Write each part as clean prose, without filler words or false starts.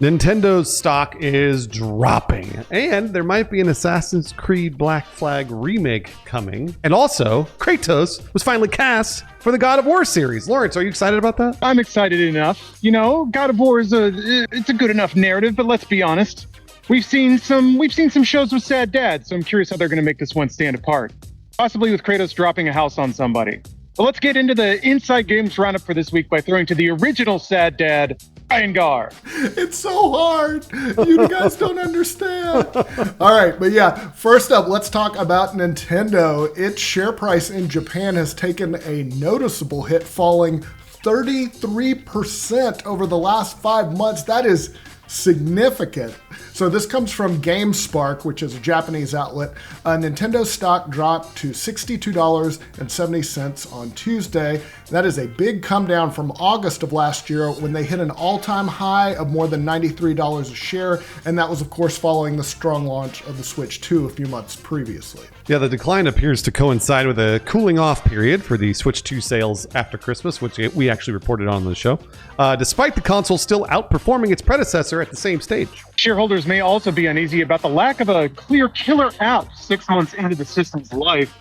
Nintendo's stock is dropping, and there might be an Assassin's Creed Black Flag remake coming. And also, Kratos was finally cast for the God of War series. Lawrence, are you excited about that? I'm excited enough. You know, God of War is it's a good enough narrative, but let's be honest. We've seen some shows with sad dads, so I'm curious how they're going to make this one stand apart. Possibly with Kratos dropping a house on somebody. But let's get into the Inside Games Roundup for this week by throwing to the original sad dad, Ryan Gar. It's so hard. You guys don't understand. All right, but yeah, first up, let's talk about Nintendo. Its share price in Japan has taken a noticeable hit, falling 33% over the last 5 months. That is significant. So this comes from GameSpark, which is a Japanese outlet. Nintendo stock dropped to $62.70 on Tuesday. That is a big come down from August of last year when they hit an all-time high of more than $93 a share. And that was, of course, following the strong launch of the Switch 2 a few months previously. Yeah, the decline appears to coincide with a cooling off period for the Switch 2 sales after Christmas, which we actually reported on the show, despite the console still outperforming its predecessor at the same stage. Shareholders may also be uneasy about the lack of a clear killer app 6 months into the system's life.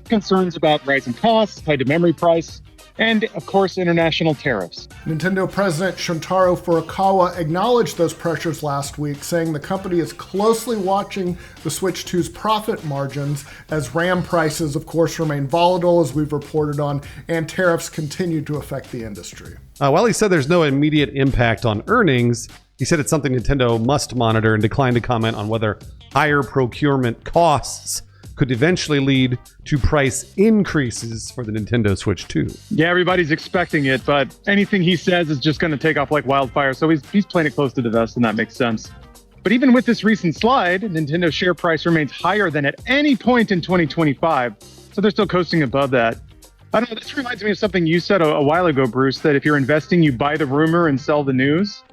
Concerns about rising costs tied to memory price, and, of course, international tariffs. Nintendo President Shuntaro Furukawa acknowledged those pressures last week, saying the company is closely watching the Switch 2's profit margins as RAM prices, of course, remain volatile, as we've reported on, and tariffs continue to affect the industry. While he said there's no immediate impact on earnings, he said it's something Nintendo must monitor and declined to comment on whether higher procurement costs could eventually lead to price increases for the Nintendo Switch 2. Yeah, everybody's expecting it, but anything he says is just going to take off like wildfire, so he's playing it close to the vest, and that makes sense. But even with this recent slide, Nintendo's share price remains higher than at any point in 2025, so they're still coasting above that. I don't know, this reminds me of something you said a while ago, Bruce, that if you're investing, you buy the rumor and sell the news.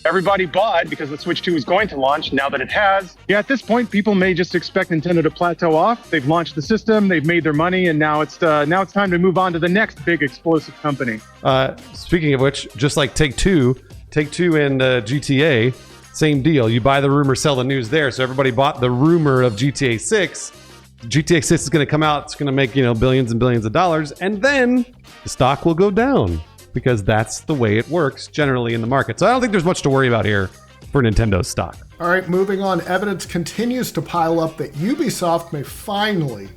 Everybody bought because the Switch 2 is going to launch now that it has. Yeah, at this point, people may just expect Nintendo to plateau off. They've launched the system, they've made their money, and now it's time to move on to the next big explosive company. Speaking of which, just like Take-Two and GTA, same deal. You buy the rumor, sell the news there. So everybody bought the rumor of GTA 6. GTA 6 is going to come out. It's going to make, billions and billions of dollars. And then the stock will go down, because that's the way it works generally in the market. So I don't think there's much to worry about here for Nintendo's stock. All right, moving on. Evidence continues to pile up that Ubisoft may finally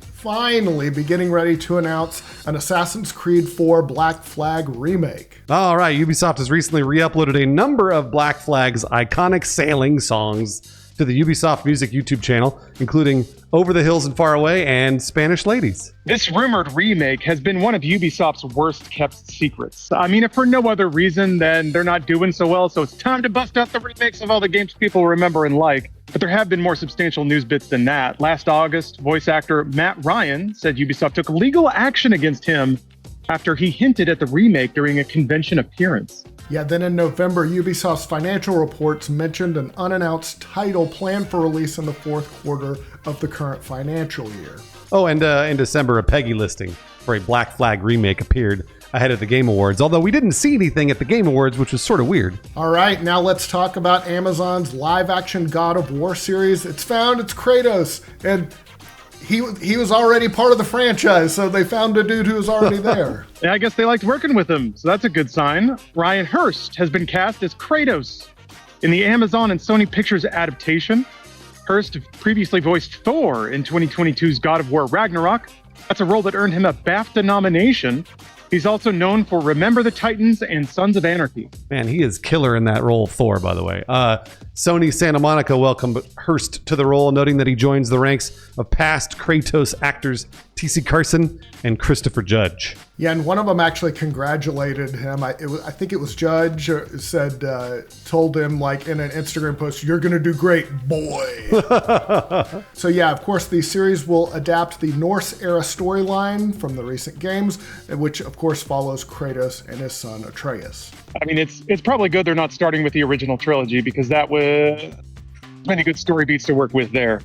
be getting ready to announce an Assassin's Creed 4 Black Flag remake. All right, Ubisoft has recently re-uploaded a number of Black Flag's iconic sailing songs to the Ubisoft Music YouTube channel, including Over the Hills and Far Away and Spanish Ladies. This rumored remake has been one of Ubisoft's worst kept secrets. I mean, if for no other reason than they're not doing so well, so it's time to bust out the remakes of all the games people remember and like. But there have been more substantial news bits than that. Last August, voice actor Matt Ryan said Ubisoft took legal action against him after he hinted at the remake during a convention appearance. Yeah, then in November, Ubisoft's financial reports mentioned an unannounced title planned for release in the fourth quarter of the current financial year. Oh, and in December, a Peggy listing for a Black Flag remake appeared ahead of the Game Awards, although we didn't see anything at the Game Awards, which was sort of weird. All right, now let's talk about Amazon's live-action God of War series. It's Kratos, and he was already part of the franchise, so they found a dude who was already there. Yeah, I guess they liked working with him, so that's a good sign. Ryan Hurst has been cast as Kratos in the Amazon and Sony Pictures adaptation. Hurst previously voiced Thor in 2022's God of War Ragnarok. That's a role that earned him a BAFTA nomination. He's also known for Remember the Titans and Sons of Anarchy. Man, he is killer in that role of Thor, by the way. Sony Santa Monica welcomed Hurst to the role, noting that he joins the ranks of past Kratos actors T.C. Carson and Christopher Judge. Yeah, and one of them actually congratulated him. I think it was Judge, told him like in an Instagram post, "You're going to do great, boy." So yeah, of course, the series will adapt the Norse-era storyline from the recent games, which of course follows Kratos and his son Atreus. I mean, it's probably good they're not starting with the original trilogy, because that would many good story beats to work with there.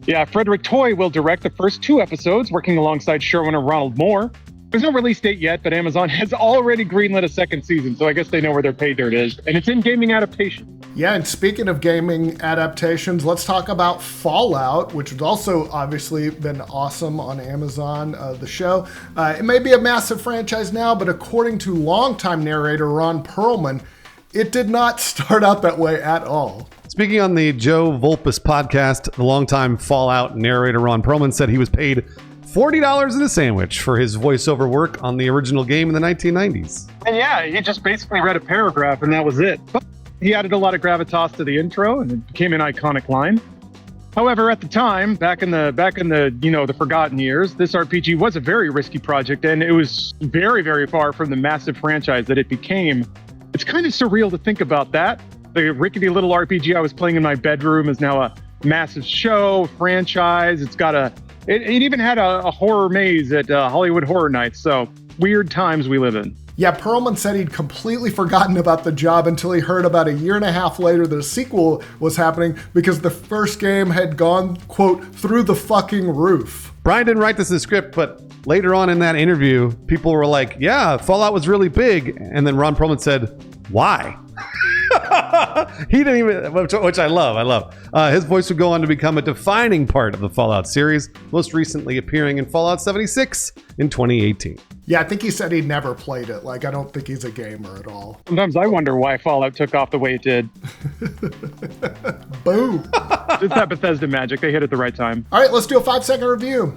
Yeah, Frederick Toy will direct the first 2 episodes, working alongside showrunner Ronald Moore. There's no release date yet, but Amazon has already greenlit a second season, so I guess they know where their pay dirt is. And it's in gaming adaptation. Yeah, and speaking of gaming adaptations, let's talk about Fallout, which has also obviously been awesome on Amazon, the show. It may be a massive franchise now, but according to longtime narrator Ron Perlman, it did not start out that way at all. Speaking on the Joe Volpus podcast, the longtime Fallout narrator Ron Perlman said he was paid $40 in a sandwich for his voiceover work on the original game in the 1990s. And yeah, he just basically read a paragraph and that was it. But he added a lot of gravitas to the intro and it became an iconic line. However, at the time, back in the the forgotten years, this RPG was a very risky project and it was very, very far from the massive franchise that it became. It's kind of surreal to think about that. The rickety little RPG I was playing in my bedroom is now a massive show, franchise. It's got it even had a horror maze at Hollywood Horror Nights. So weird times we live in. Yeah, Perlman said he'd completely forgotten about the job until he heard about a year and a half later that a sequel was happening because the first game had gone, quote, through the fucking roof. Brian didn't write this in the script, but later on in that interview, people were like, yeah, Fallout was really big. And then Ron Perlman said, why? He didn't even, which I love. His voice would go on to become a defining part of the Fallout series, most recently appearing in Fallout 76 in 2018. Yeah, I think he said he'd never played it. Like, I don't think he's a gamer at all. Sometimes I wonder why Fallout took off the way it did. Boom. It's that Bethesda magic. They hit at the right time. All right, let's do a 5-second review.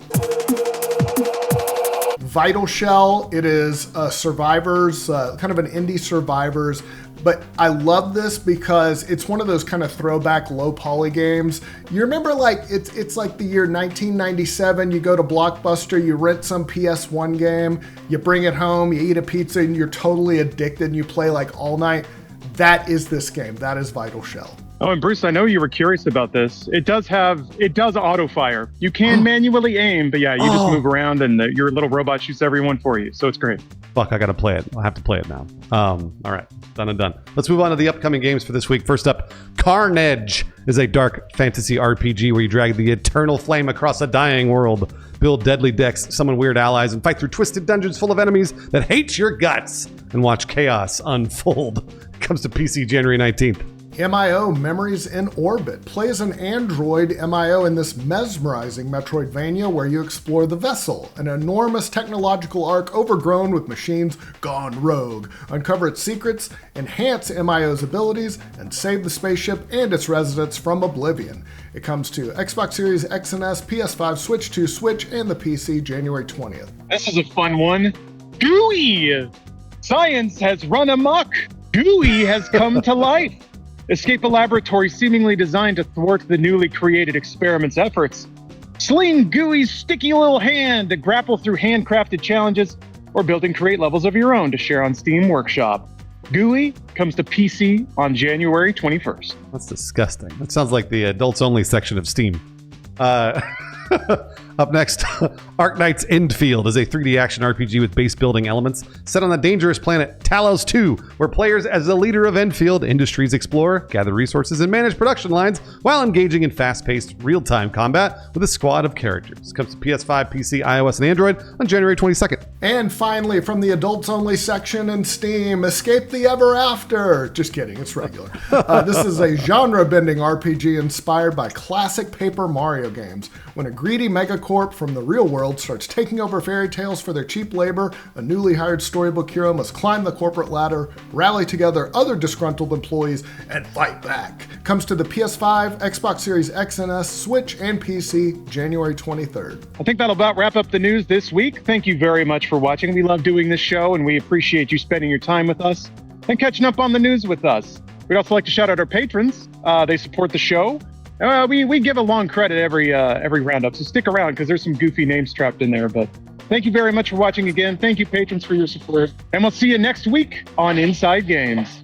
Vital Shell, it is Survivors, kind of an indie Survivors. But I love this because it's one of those kind of throwback low poly games. You remember, like, it's like the year 1997, you go to Blockbuster, you rent some PS1 game, you bring it home, you eat a pizza, and you're totally addicted, and you play like all night. That is this game. That is Vital Shell. Oh, and Bruce, I know you were curious about this. It does auto fire. You can manually aim, but yeah, you just move around and your little robot shoots everyone for you. So it's great. Fuck, I gotta play it. I'll have to play it now. All right, done and done. Let's move on to the upcoming games for this week. First up, Carnage is a dark fantasy RPG where you drag the eternal flame across a dying world, build deadly decks, summon weird allies, and fight through twisted dungeons full of enemies that hate your guts, and watch chaos unfold. It comes to PC January 19th. MIO Memories in Orbit. Play as an android MIO in this mesmerizing Metroidvania where you explore the vessel, an enormous technological ark overgrown with machines gone rogue. Uncover its secrets, enhance MIO's abilities, and save the spaceship and its residents from oblivion. It comes to Xbox Series X and S, PS5, Switch 2, Switch, and the PC January 20th. This is a fun one. GUI! Science has run amok. GUI has come to life. Escape a laboratory seemingly designed to thwart the newly created experiment's efforts. Sling GUI's sticky little hand to grapple through handcrafted challenges, or build and create levels of your own to share on Steam Workshop. GUI comes to PC on January 21st. That's disgusting. That sounds like the adults-only section of Steam. Up next, Arknight's Endfield is a 3D action RPG with base building elements set on the dangerous planet Talos 2, where players as the leader of Endfield Industries explore, gather resources, and manage production lines while engaging in fast-paced, real-time combat with a squad of characters. Comes to PS5, PC, iOS, and Android on January 22nd. And finally, from the adults-only section in Steam, Escape the Ever After. Just kidding, it's regular. This is a genre-bending RPG inspired by classic Paper Mario games. When a greedy megacorp from the real world starts taking over fairy tales for their cheap labor, a newly hired storybook hero must climb the corporate ladder, rally together other disgruntled employees, and fight back. Comes to the PS5, Xbox Series X and S, Switch, and PC January 23rd. I think that'll about wrap up the news this week. Thank you very much for watching. We love doing this show, and we appreciate you spending your time with us and catching up on the news with us. We'd also like to shout out our patrons. They support the show. We give a long credit every roundup, so stick around because there's some goofy names trapped in there. But thank you very much for watching again. Thank you, patrons, for your support. And we'll see you next week on Inside Games.